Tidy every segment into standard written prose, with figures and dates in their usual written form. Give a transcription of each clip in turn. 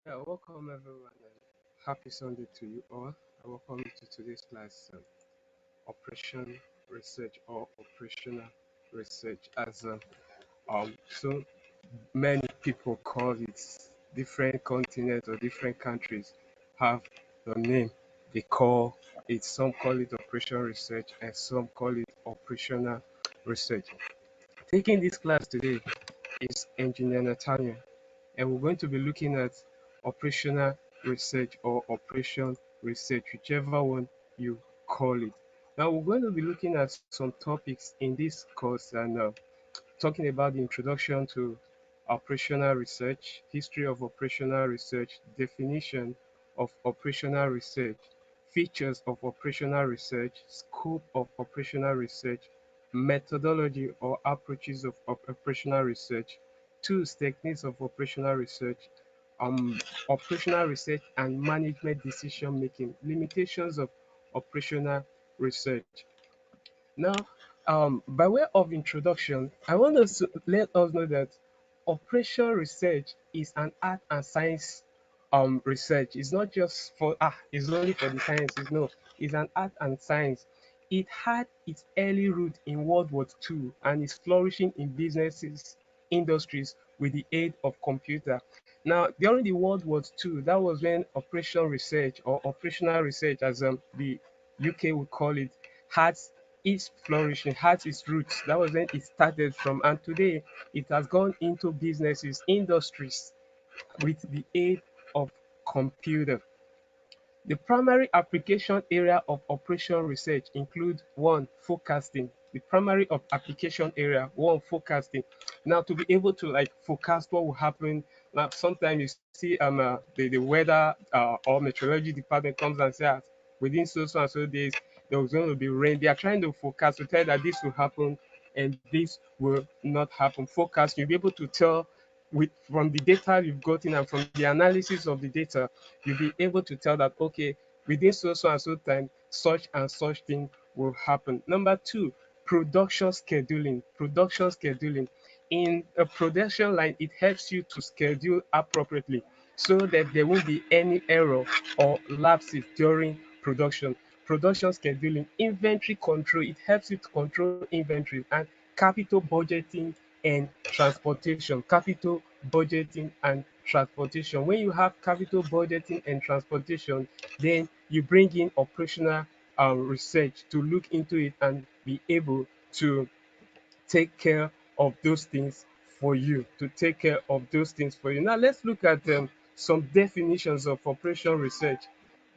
Yeah, welcome everyone and happy Sunday to you all. I welcome you to today's class, Operation Research or Operational Research. As so many people call it, different continents or different countries have the name they call it. Some call it Operation Research and some call it Operational Research. Taking this class today is Engineer Nathaniel, and we're going to be looking at operational research or operation research, whichever one you call it. Now, we're going to be looking at some topics in this course and talking about the introduction to operational research, history of operational research, definition of operational research, features of operational research, scope of operational research, methodology or approaches of operational research, tools, techniques of operational research, operational research and management decision making, limitations of operational research. Now, by way of introduction, I want us to let us know that operation research is an art and science research. It's not just for it's only for the sciences. No, it's an art and science. It had its early root in World War II and is flourishing in businesses, industries with the aid of computer. Now, during the World War II, that was when operation research or operational research, as the UK would call it, had its flourishing, had its roots. That was when it started from, and today it has gone into businesses, industries with the aid of computer. The primary application area of operation research include one, forecasting. The primary of application area, one, forecasting. Now, to be able to like forecast what will happen, now sometimes you see the weather or meteorology department comes and says within so and so days there was going to be rain. They are trying to forecast to tell that this will happen and this will not happen. Forecast, you'll be able to tell with from the data you've gotten and from the analysis of the data, you'll be able to tell that okay, within so and so time, such and such thing will happen. Number two, production scheduling. Production scheduling. In a production line, it helps you to schedule appropriately so that there won't be any error or lapses during production. Production scheduling, inventory control, it helps you to control inventory, and capital budgeting and transportation. Capital budgeting and transportation. When you have capital budgeting and transportation, then you bring in operational research to look into it and be able to take care of those things for you. To take care of those things for you. Now let's look at some definitions of operation research.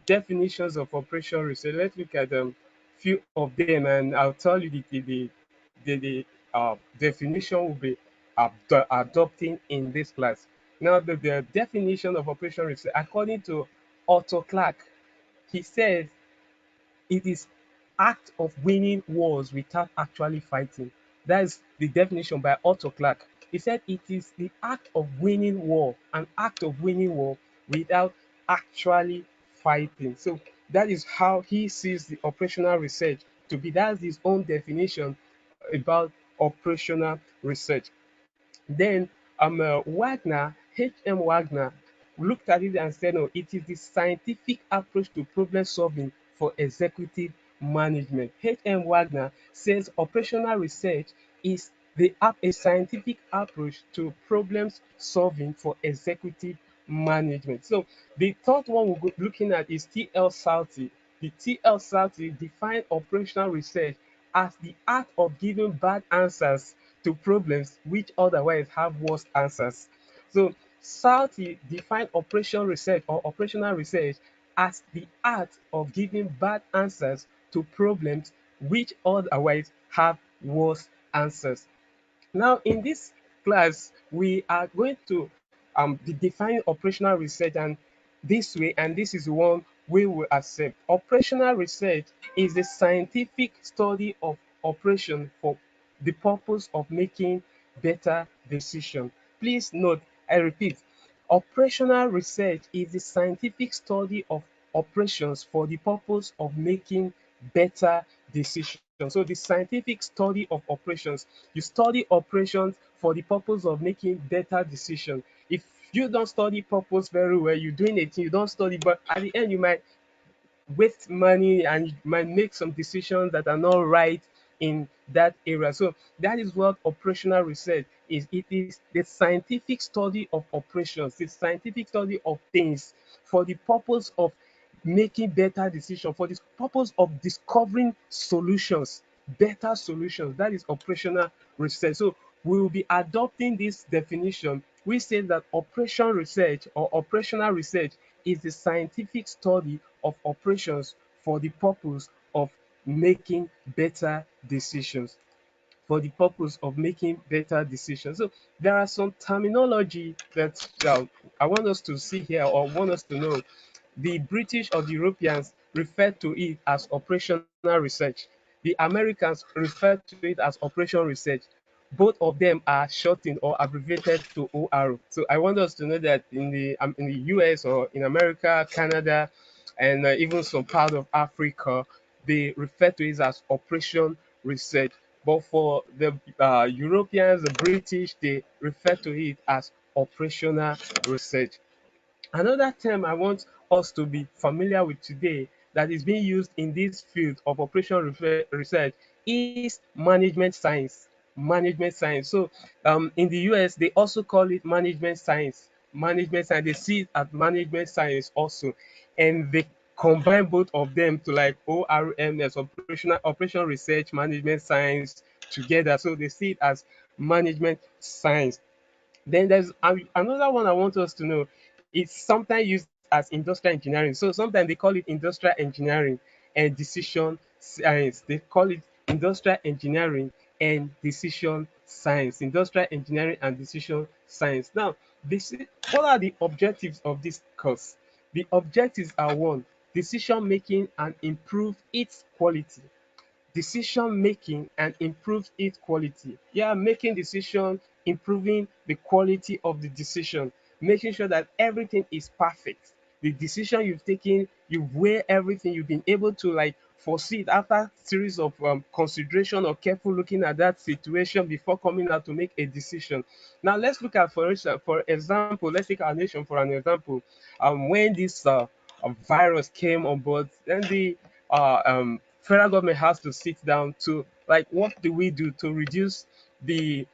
Definitions of operation research. Let's look at few of them, and I'll tell you the definition will be adopting in this class. Now, the definition of operation research, according to Otto Clark, he says it is act of winning wars without actually fighting. That is the definition by Otto Clark. He said it is the act of winning war, an act of winning war without actually fighting. So that is how he sees the operational research to be. That's his own definition about operational research. Then Wagner, H.M. Wagner, looked at it and said, no, it is the scientific approach to problem solving for executive management. H.M. Wagner says operational research is a scientific approach to problems solving for executive management. So the third one we're looking at is T.L. Southey. The T.L. Southey defined operational research as the art of giving bad answers to problems which otherwise have worse answers. So Southey defined operational research or operational research as the art of giving bad answers to problems which otherwise have worse answers. Now, in this class, we are going to define operational research and this way, and this is the one we will accept. Operational research is the scientific study of operation for the purpose of making better decisions. Please note, I repeat, operational research is the scientific study of operations for the purpose of making better decisions. So the scientific study of operations, you study operations for the purpose of making better decisions. If You don't study purpose very well. You're doing it, you don't study, but at the end you might waste money and you might make some decisions that are not right in that area. So that is what operational research is. It is the scientific study of operations, the scientific study of things for the purpose of making better decisions, for the purpose of discovering solutions, better solutions. That is operational research. So we will be adopting this definition. We say that operation research or operational research is the scientific study of operations for the purpose of making better decisions. For the purpose of making better decisions. So there are some terminology that I want us to see here or want us to know. The British or the Europeans refer to it as operational research. The Americans refer to it as operation research. Both of them are shortened or abbreviated to OR. So I want us to know that in the US or in America, Canada, and even some part of Africa, they refer to it as operation research. But for the Europeans, the British, they refer to it as operational research. Another term I want us to be familiar with today that is being used in this field of research is management science. Management science. So in the US, they also call it management science. Management science. They see it as management science also, and they combine both of them to like ORMS, operational research, management science together. So they see it as management science. Then there's another one I want us to know. It's sometimes used as industrial engineering. So sometimes they call it industrial engineering and decision science. They call it industrial engineering and decision science. Industrial engineering and decision science. Now, what are the objectives of this course? The objectives are one, decision making and improve its quality. Decision making and improve its quality. Yeah, making decision, improving the quality of the decision, making sure that everything is perfect. The decision you've taken, you weigh everything, you've been able to like foresee it after series of consideration or careful looking at that situation before coming out to make a decision. Now let's look at for example, let's take our nation for an example. When this virus came on board, then the federal government has to sit down to like what do we do to reduce the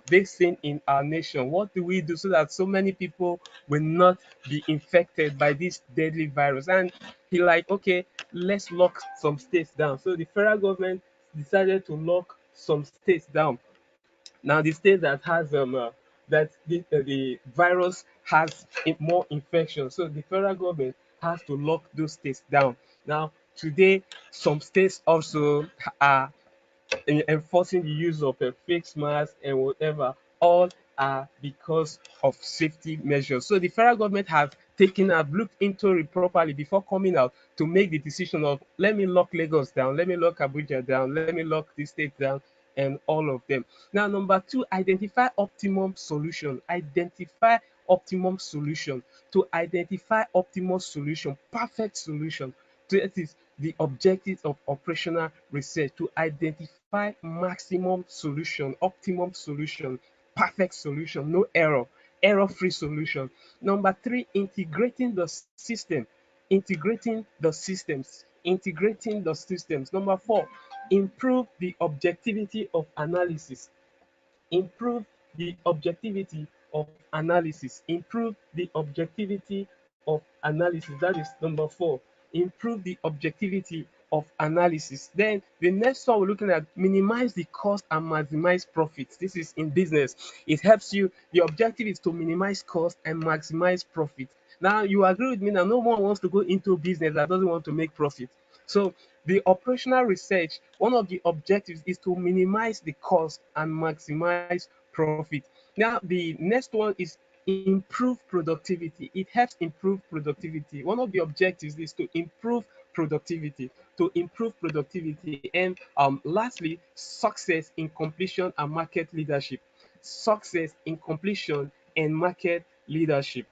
this thing in our nation? What do we do so that so many people will not be infected by this deadly virus? And he like, okay, let's lock some states down. So the federal government decided to lock some states down. Now, the state that has the virus has more infection, so the federal government has to lock those states down. Now, today, some states also are enforcing the use of a face mask and whatever, all are because of safety measures. So the federal government have looked into it properly before coming out to make the decision of let me lock Lagos down, let me lock Abuja down, let me lock the state down, and all of them. Now, number two, identify optimum solution. Identify optimum solution. To identify optimal solution, perfect solution. That is the objectives of operational research, to identify maximum solution, optimum solution, perfect solution, no error, error-free solution. Number three, integrating the system, integrating the systems, integrating the systems. Number four, improve the objectivity of analysis, improve the objectivity of analysis, improve the objectivity of analysis. That is number four, improve the objectivity of analysis. Then the next one we're looking at, minimize the cost and maximize profits. This is in business. It helps you. The objective is to minimize cost and maximize profit. Now you agree with me that no one wants to go into business that doesn't want to make profit. So the operational research, one of the objectives is to minimize the cost and maximize profit. Now, the next one is improve productivity. It helps improve productivity. One of the objectives is to improve productivity, to improve productivity. And lastly, success in completion and market leadership. Success in completion and market leadership.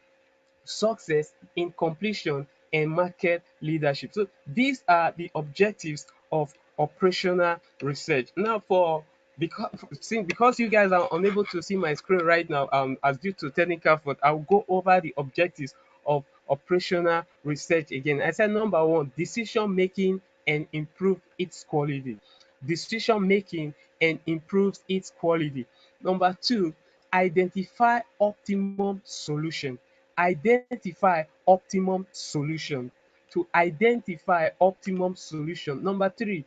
Success in completion and market leadership. So these are the objectives of operational research. Now, for because you guys are unable to see my screen right now, as due to technical fault, I'll go over the objectives of operational research again. I said number one, decision making and improve its quality. Decision making and improves its quality. Number two, identify optimum solution. Identify optimum solution. To identify optimum solution. Number three,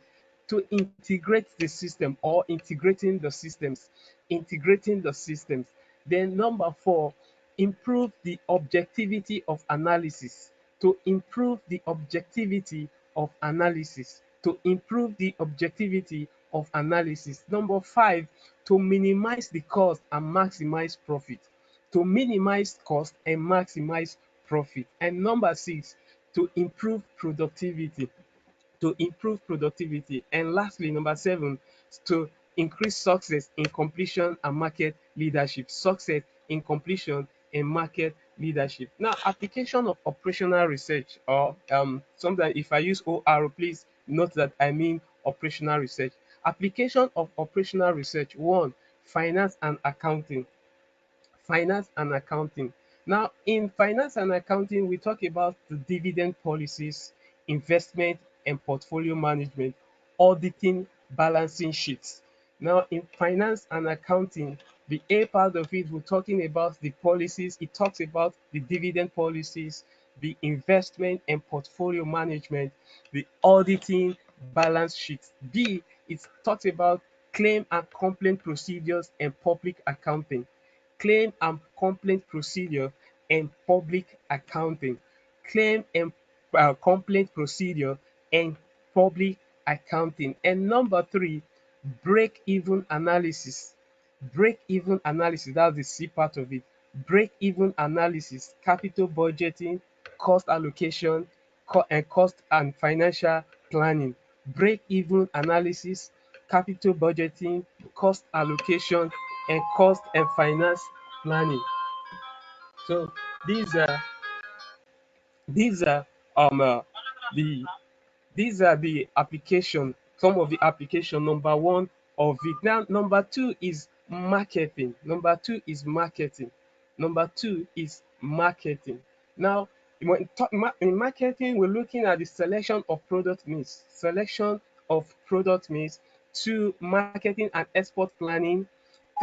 to integrate the system or integrating the systems. Integrating the systems. Then number four, improve the objectivity of analysis. To improve the objectivity of analysis. To improve the objectivity of analysis. Number five, to minimize the cost and maximize profit. To minimize cost and maximize profit. And number six, to improve productivity. To improve productivity. And lastly, number seven, to increase success in completion and market leadership. Success in completion and market leadership. Now, application of operational research, or sometimes if I use OR, please note that I mean operational research. Application of operational research. One, finance and accounting. Finance and accounting. Now, in finance and accounting, we talk about the dividend policies, investment and portfolio management, auditing, balancing sheets. Now, in finance and accounting, the A part of it, we're talking about the policies. It talks about the dividend policies, the investment and portfolio management, the auditing, balance sheets. B, it talks about claim and complaint procedures and public accounting. Claim and complaint procedure and public accounting. Claim and complaint procedure and public accounting. And number three, break even analysis. Break even analysis, that's the C part of it. Break even analysis, capital budgeting, cost allocation, and cost and financial planning. Break even analysis, capital budgeting, cost allocation, and cost and finance planning. So these are these are the these are the application, some of the application. Number one of it. Now, number two is marketing. Number two is marketing. Number two is marketing. Now, in marketing, we're looking at the selection of product mix. Selection of product mix. Two, marketing and export planning.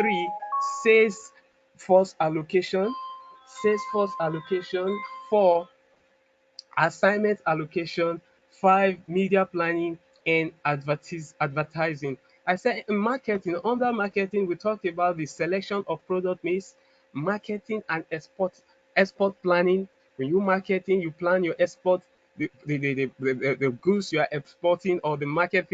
Three, sales force allocation. Sales force allocation. Four, assignment allocation. Five, media planning and advertising. I said in marketing, under marketing, we talked about the selection of product mix, marketing and export planning. When you marketing, you plan your export, the goods you are exporting, or the market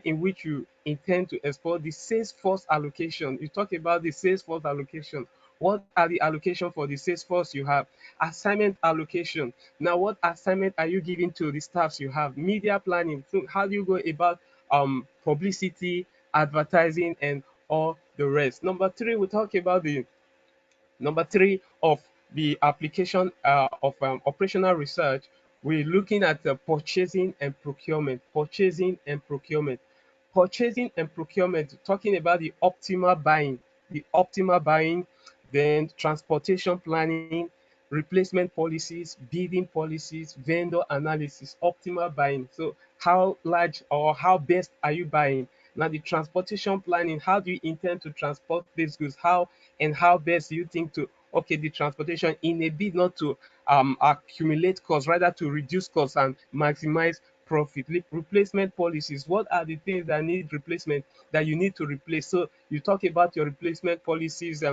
in which you intend to export. The sales force allocation, you talk about the sales force allocation. What are the allocation for the sales force you have? Assignment allocation. Now, what assignment are you giving to the staffs you have? Media planning. So how do you go about publicity, advertising, and all the rest? Number three, we talk about the number three of the application of operational research. We're looking at purchasing and procurement. Purchasing and procurement. Purchasing and procurement, talking about the optimal buying, then transportation planning, replacement policies, bidding policies, vendor analysis, optimal buying. So how large or how best are you buying? Now the transportation planning, how do you intend to transport these goods? How best do you think to okay the transportation in a bid not to accumulate costs, rather to reduce costs and maximize profit. Replacement policies, what are the things that need replacement that you need to replace? So you talk about your replacement policies,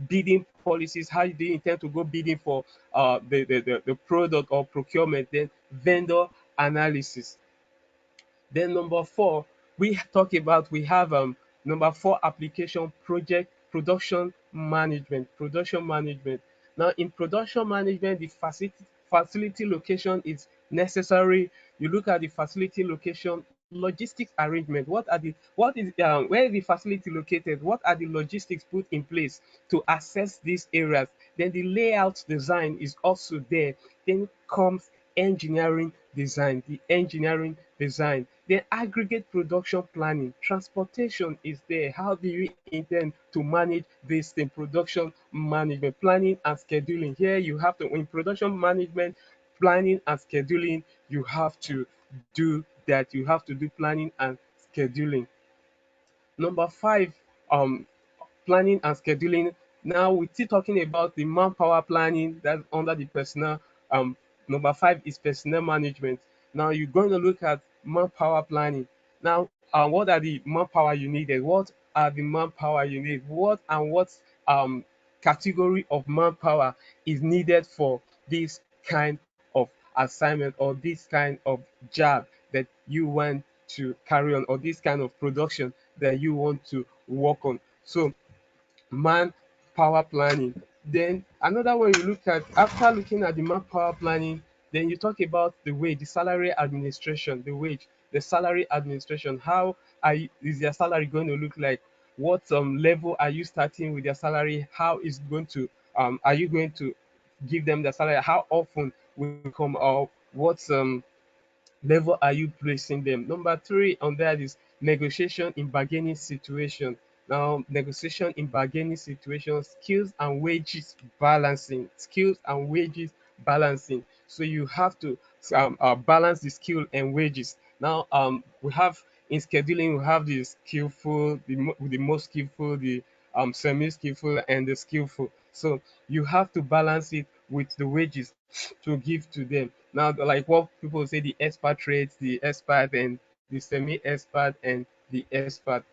bidding policies, how do you intend to go bidding for the product or procurement. Then vendor analysis. Then number four, we have number four application, project production management. Production management. Now in production management, the facility location is necessary. You look at the facility location, logistics arrangement. What is where is the facility located? What are the logistics put in place to access these areas? Then the layout design is also there. Then comes engineering design. The engineering design. Then aggregate production planning. Transportation is there. How do you intend to manage this thing? Production management, planning and scheduling. Here you have to, in production management, planning and scheduling, you have to do that. You have to do planning and scheduling. Number five, um, planning and scheduling. Now we're still talking about the manpower planning that's under the personnel. Um, Number five is personnel management. Now you're going to look at manpower planning. Now, what are the manpower you needed? What are the manpower you need? What um category of manpower is needed for this kind of assignment or this kind of job that you want to carry on, or this kind of production that you want to work on. So manpower planning. Then another one you look at, after looking at the manpower planning, then you talk about the wage, the salary administration, the wage, the salary administration. How is your salary going to look like? What level are you starting with your salary? How is going to are you going to give them the salary? How often will it come up? What level are you placing them? Number three on that is negotiation in bargaining situation. Now, negotiation in bargaining situation, skills and wages balancing, skills and wages balancing. So you have to balance the skill and wages. Now, we have in scheduling, we have the skillful, the most skillful, the semi-skillful, and the skillful. So you have to balance it with the wages to give to them. Now, like what people say, the expert rates, the expert and the semi-expert and the expert.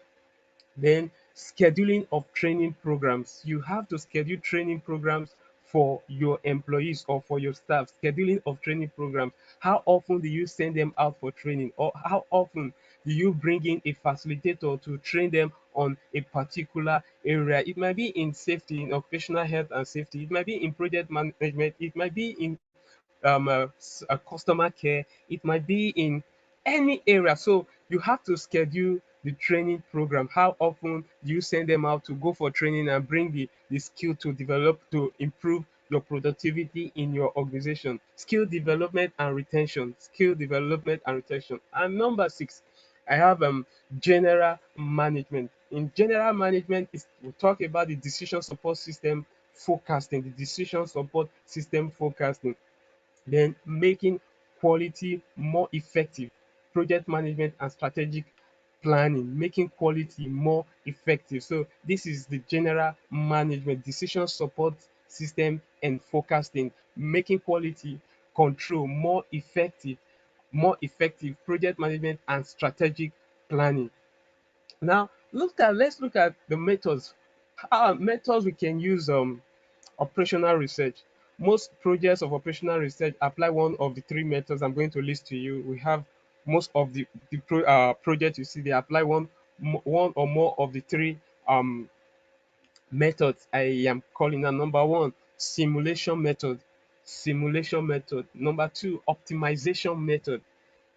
Then scheduling of training programs. You have to schedule training programs for your employees or for your staff. Scheduling of training programs. How often do you send them out for training? Or how often do you bring in a facilitator to train them on a particular area? It might be in safety, in occupational health and safety. It might be in project management. It might be in a customer care. It might be in any area. So you have to schedule the training program. How often do you send them out to go for training and bring the skill to develop to improve your productivity in your organization? Skill development and retention. Skill development and retention. And number six, I have general management. In general management, we talk about the decision support system forecasting, the decision support system forecasting. Then making quality more effective, project management and strategic planning, making quality more effective. So this is the general management, decision support system and forecasting, making quality control more effective project management and strategic planning. Now let's look at the methods. Methods we can use. Operational research. Most projects of operational research apply one of the three methods I'm going to list to you. We have most of the projects you see, they apply one or more of the three um, methods I am calling out. Number one, simulation method. Simulation method. Number two, optimization method.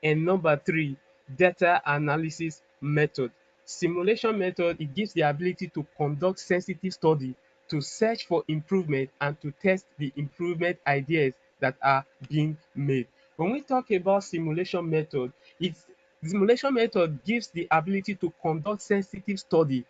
And number three, data analysis method. Simulation method, it gives the ability to conduct sensitive study, to search for improvement and to test the improvement ideas that are being made. When we talk about simulation method, it's simulation method gives the ability to conduct sensitive study,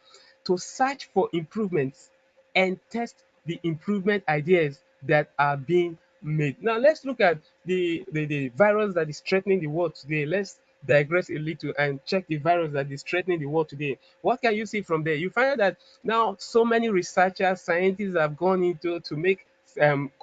to search for improvements and test the improvement ideas that are being made. Now let's look at the virus that is threatening the world today. Let's digress a little and check the virus that is threatening the world today. What can you see from there? You find out that now so many researchers, scientists have gone into to make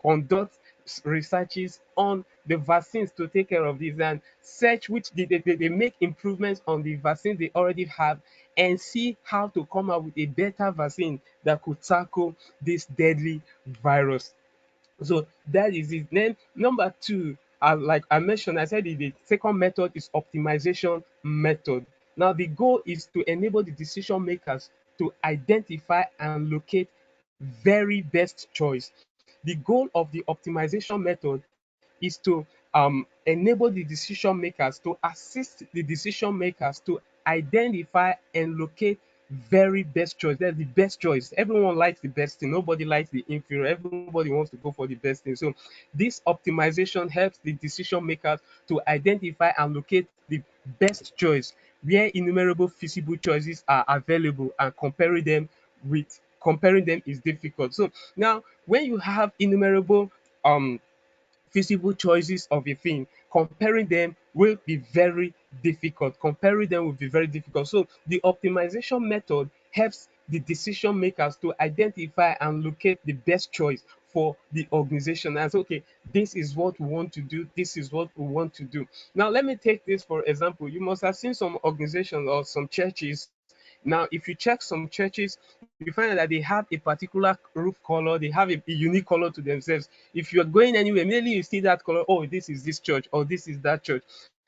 conduct researches on the vaccines to take care of this and search which they make improvements on the vaccines they already have and see how to come up with a better vaccine that could tackle this deadly virus. So that is it. Then number two, like I mentioned, I said the second method is optimization method. Now the goal is to enable the decision makers to identify and locate very best choice. The goal of the optimization method is to enable the decision makers to assist the decision makers to identify and locate very best choice. That's the best choice. Everyone likes the best thing. Nobody likes the inferior. Everybody wants to go for the best thing. So this optimization helps the decision makers to identify and locate the best choice where innumerable feasible choices are available, and comparing them is difficult. So now when you have innumerable feasible choices of a thing, comparing them will be very difficult. Comparing them will be very difficult. So the optimization method helps the decision makers to identify and locate the best choice for the organization and say, okay, this is what we want to do, this is what we want to do. Now let me take this for example. You must have seen some organizations or some churches. Now, if you check some churches, you find that they have a particular roof color, they have a unique color to themselves. If you're going anywhere, immediately you see that color, oh, this is this church, or this is that church.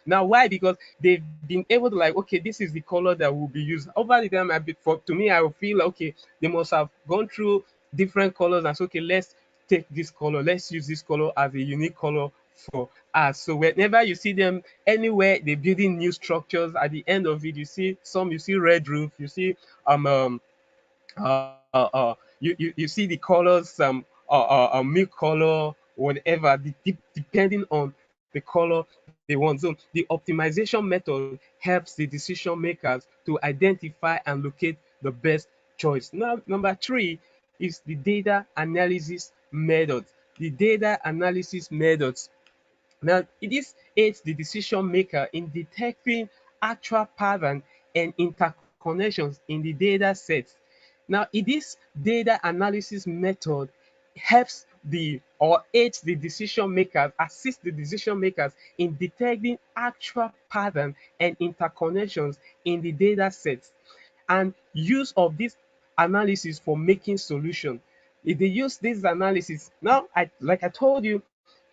Now, why? Because they've been able to like, okay, this is the color that will be used. Over the time, to me, I will feel like, okay, they must have gone through different colors and say, okay, let's take this color, let's use this color as a unique color for us. So whenever you see them anywhere, they're building new structures. At the end of it, you see red roof, you see you see the colors, milk color, whatever, depending on the color they want. So the optimization method helps the decision makers to identify and locate the best choice. Now, number three is the data analysis method. The data analysis methods, now, this aids the decision maker in detecting actual patterns and interconnections in the data sets. Now, this data analysis method helps the or aids the decision makers, assists the decision makers in detecting actual patterns and interconnections in the data sets, and use of this analysis for making solution. If they use this analysis, now like I told you,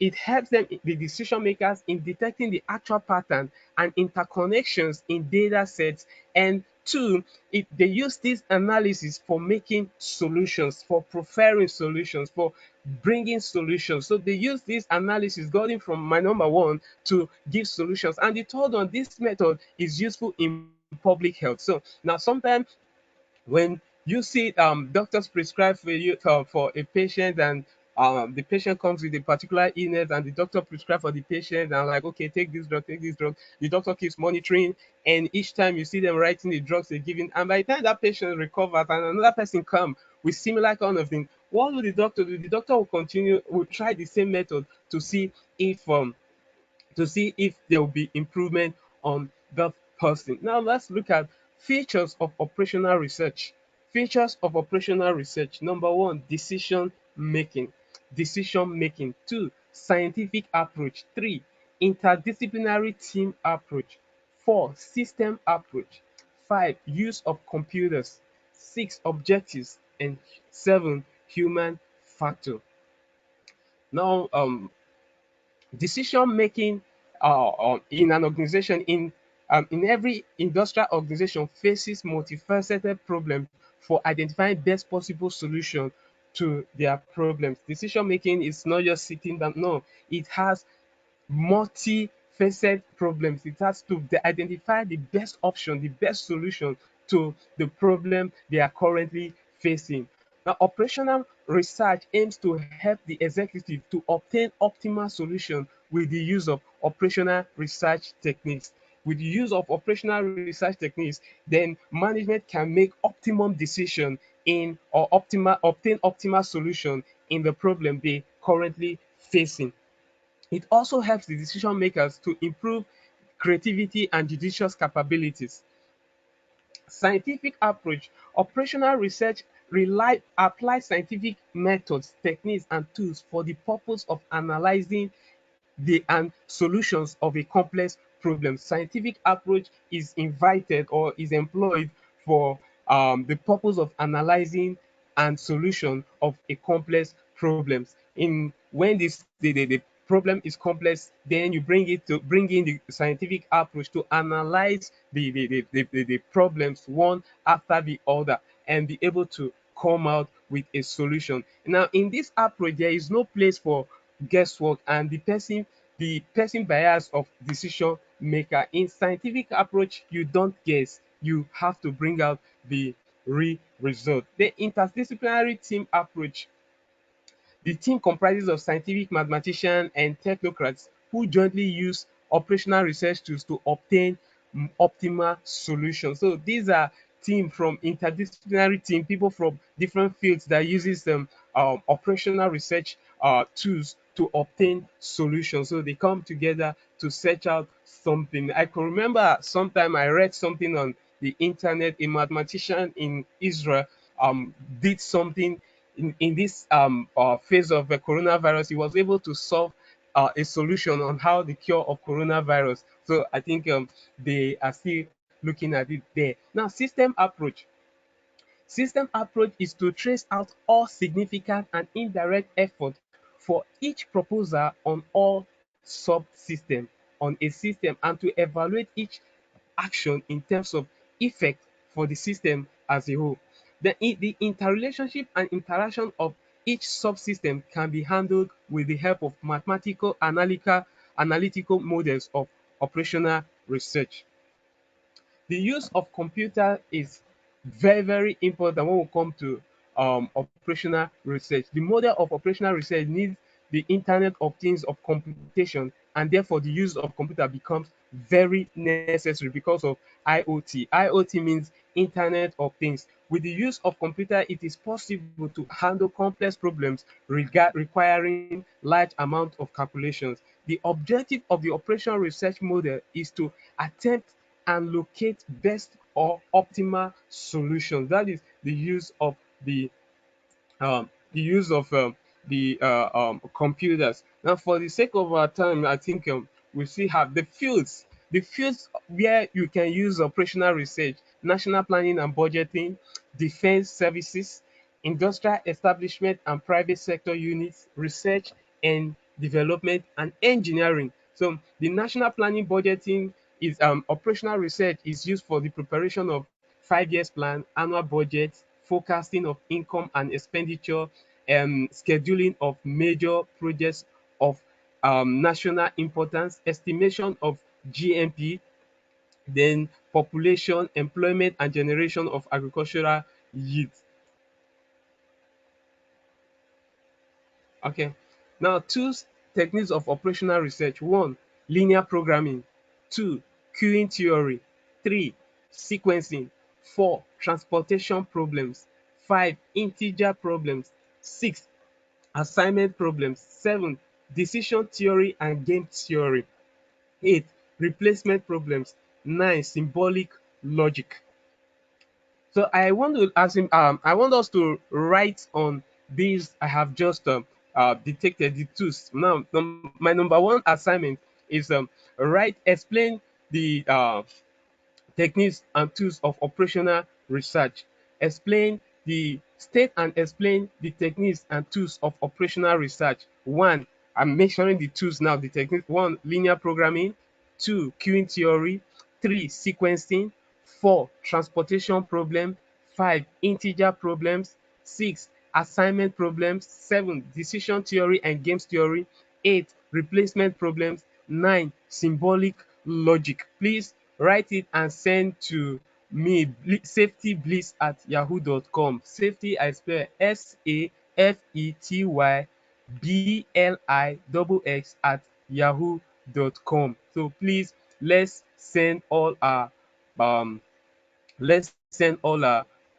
it helps them, the decision makers, in detecting the actual pattern and interconnections in data sets. And two, they use this analysis for making solutions, for preferring solutions, for bringing solutions. So they use this analysis going from my number one to give solutions. And the third one, this method is useful in public health. So now sometimes when you see doctors prescribe for a patient, and the patient comes with a particular illness, and the doctor prescribe for the patient, and like, okay, take this drug, take this drug. The doctor keeps monitoring, and each time you see them writing the drugs they're giving, and by the time that patient recovers and another person come with similar kind of thing, what will the doctor do? The doctor will try the same method if um to see if there will be improvement on that person. Now let's look at features of operational research. Features of operational research. Number one, decision making. Decision making. Two, scientific approach. Three, interdisciplinary team approach. Four, system approach. Five, use of computers. Six, objectives. And seven, human factor. Now, decision making in an organization, in every industrial organization, faces multifaceted problems for identifying best possible solution to their problems. Decision making is not just sitting down. No, it has multi-facet problems. It has to identify the best option, the best solution to the problem they are currently facing. Now, operational research aims to help the executive to obtain optimal solution with the use of operational research techniques. With the use of operational research techniques, then management can make optimum decision in or obtain optimal solution in the problem they currently facing. It also helps the decision makers to improve creativity and judicious capabilities. Scientific approach. Operational research applies scientific methods, techniques, and tools for the purpose of analyzing the and solutions of a complex problem. Scientific approach is invited or is employed for the purpose of analyzing and solution of a complex problems. In when the problem is complex, then you bring in the scientific approach to analyze the problems one after the other, and be able to come out with a solution. Now, in this approach, there is no place for guesswork and the person bias of decision maker. In scientific approach, you don't guess, you have to bring out the result. The interdisciplinary team approach. The team comprises of scientific mathematicians and technocrats who jointly use operational research tools to obtain optimal solutions. So these are team from interdisciplinary team, people from different fields that uses operational research tools to obtain solutions. So they come together to search out something. I can remember sometime I read something on the internet. A mathematician in Israel did something in this phase of the coronavirus. He was able to solve a solution on how the cure of coronavirus. So I think they are still looking at it there. Now, system approach. System approach is to trace out all significant and indirect effort for each proposal on all subsystem on a system, and to evaluate each action in terms of effect for the system as a whole. The interrelationship and interaction of each subsystem can be handled with the help of mathematical analytical models of operational research. The use of computer is very important when we come to operational research. The model of operational research needs the internet of things of computation, and therefore the use of computer becomes very necessary because of IoT. IoT means internet of things. With the use of computer, it is possible to handle complex problems requiring large amount of calculations. The objective of the operational research model is to attempt and locate best or optimal solutions. That is the use of the use of computers. Now, for the sake of our time, I think we still have the fields where you can use operational research: national planning and budgeting, defense services, industrial establishment and private sector units, research and development, and engineering. So the national planning budgeting is operational research is used for the preparation of 5 years plan, annual budget, forecasting of income and expenditure, scheduling of major projects of national importance, estimation of GNP, then population, employment, and generation of agricultural yield. Okay. Now, two techniques of operational research. One, linear programming. Two, queuing theory. Three, sequencing. Four, transportation problems. Five, integer problems. Six, assignment problems. Seven, decision theory and game theory. Eight, replacement problems. Nine, symbolic logic. So I want to ask him. I want us to write on these. I have just detected the tools. Now, my number one assignment is write explain the techniques and tools of operational research. Explain the state and explain the techniques and tools of operational research. One, I'm mentioning the tools now, the techniques. One, linear programming. Two, queuing theory. Three, sequencing. Four, transportation problem. Five, integer problems. Six, assignment problems. Seven, decision theory and games theory. Eight, replacement problems. Nine, symbolic logic. Please write it and send to me, safetybliss at yahoo.com. Safety, I spell SAFETYBLIXX at yahoo.com. So please, let's send all our um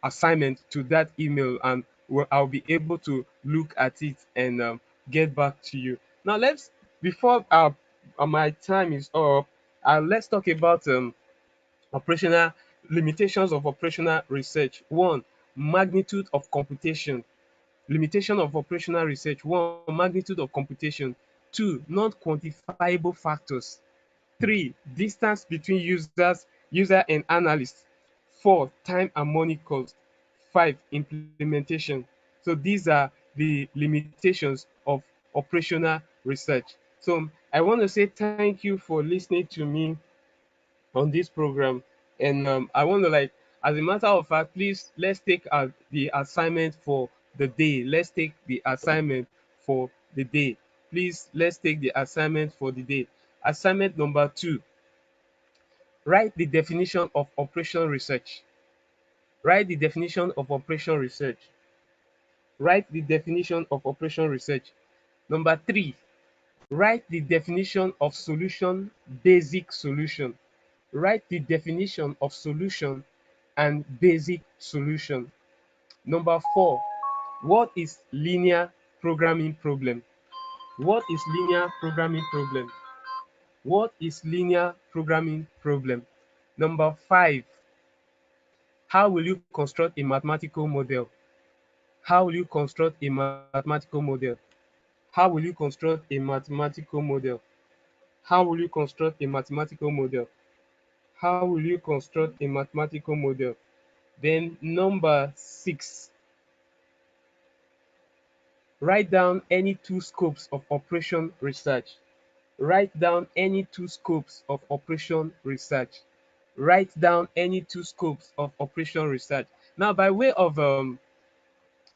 assignments to that email, and I'll be able to look at it and get back to you. Now, let's before my time is up, let's talk about operational limitations of operational research. One, magnitude of computation. Limitation of operational research. One, magnitude of computation. Two, non-quantifiable factors. Three, distance between user and analyst. Four, time and money cost. Five, implementation. So these are the limitations of operational research. So I want to say thank you for listening to me on this program. And I want to, like, as a matter of fact, please let's take the assignment for the day. Let's take the assignment for the day. Please, let's take the assignment for the day. Assignment number two, write the definition of operational research. Write the definition of operation research. Write the definition of operation research. Number three, write the definition of solution, basic solution. Write the definition of solution and basic solution. Number four, what is linear programming problem? What is linear programming problem? What is linear programming problem? Number five, how will you construct a mathematical model? How will you construct a mathematical model? How will you construct a mathematical model? How will you construct a mathematical model? How will you construct a mathematical model? Then number six, write down any two scopes of operation research. Write down any two scopes of operation research. Write down any two scopes of operation research. Now, by way of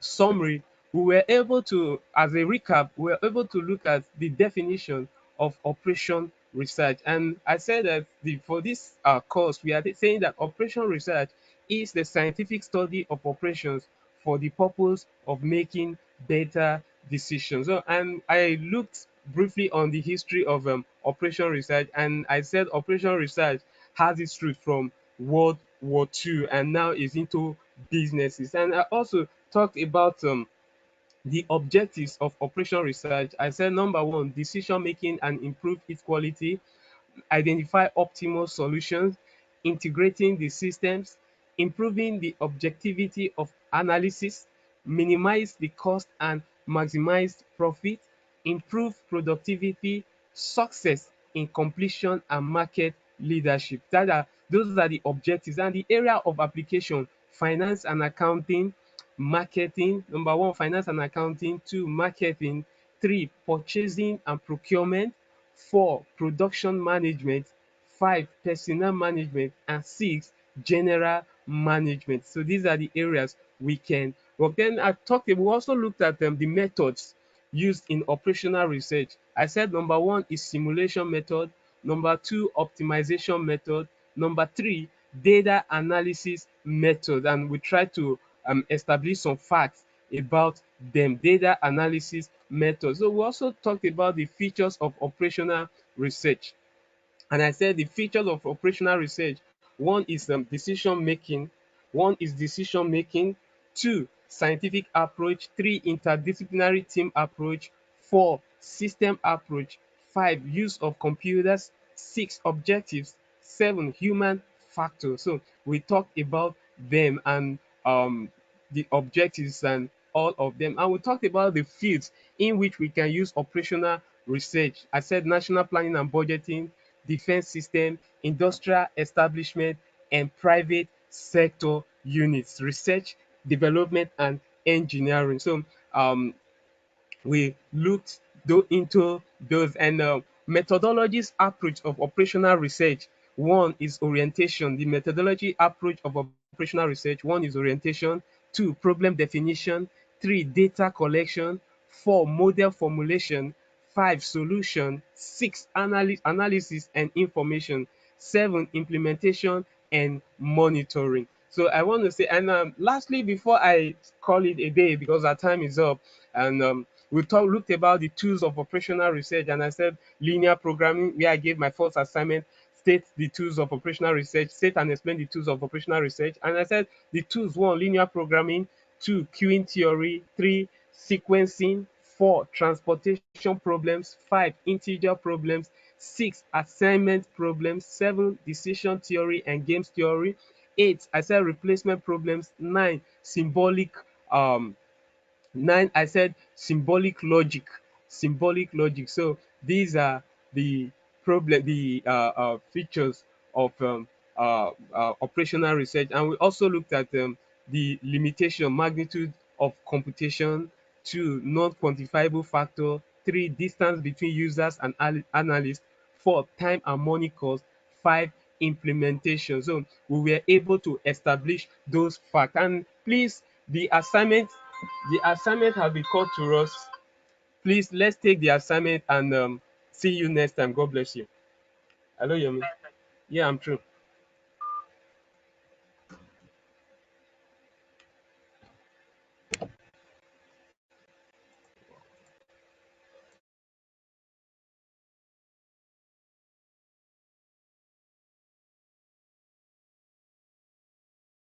summary, we were able to, as a recap, we were able to look at the definition of operation research. And I said that for this course, we are saying that operation research is the scientific study of operations for the purpose of making better decisions. So, and I looked briefly on the history of operation research, and I said operation research has its root from World War II and now is into businesses. And I also talked about the objectives of operation research. I said number one, decision making and improve its quality, identify optimal solutions, integrating the systems, improving the objectivity of analysis, minimize the cost and maximize profit, improve productivity, success in completion and market leadership. Those are the objectives and the area of application: finance and accounting, marketing. Number one, finance and accounting. Two, marketing. Three, purchasing and procurement. Four, production management. Five, personnel management. And six, general management. So these are the areas we can work. Then we also looked at the methods used in operational research. I said number one is simulation method, number two, optimization method, number three, data analysis method. And we try to establish some facts about them, data analysis method. So we also talked about the features of operational research. And I said the features of operational research: one is decision making, two, scientific approach, three, interdisciplinary team approach, four, system approach, five, use of computers, six, objectives, seven, human factor. So we talked about them and the objectives and all of them. And we talked about the fields in which we can use operational research. I said national planning and budgeting, defense system, industrial establishment, and private sector units, research, development, and engineering. So we looked into those. And methodologies approach of operational research: one is orientation. The methodology approach of operational research: one is orientation, two, problem definition, three, data collection, four, model formulation, five, solution, six, analysis and information, seven, implementation and monitoring. So I want to say, and lastly, before I call it a day, because our time is up, and looked about the tools of operational research. And I said linear programming, where I gave my first assignment: state the tools of operational research, state and explain the tools of operational research. And I said the tools: one, linear programming; two, queuing theory; three, sequencing; four, transportation problems; five, integer problems; six, assignment problems; seven, decision theory and games theory; eight, I said replacement problems; nine, symbolic um nine, I said symbolic logic. So these are the features of operational research. And we also looked at the limitation, magnitude of computation; two, non-quantifiable factor; three, distance between users and analysts; four, time and money cost; five, implementation. So we were able to establish those facts. And please, the assignment has been called to us. Please, let's take the assignment and see you next time. God bless you. Hello, Yomi. Yeah, I'm true.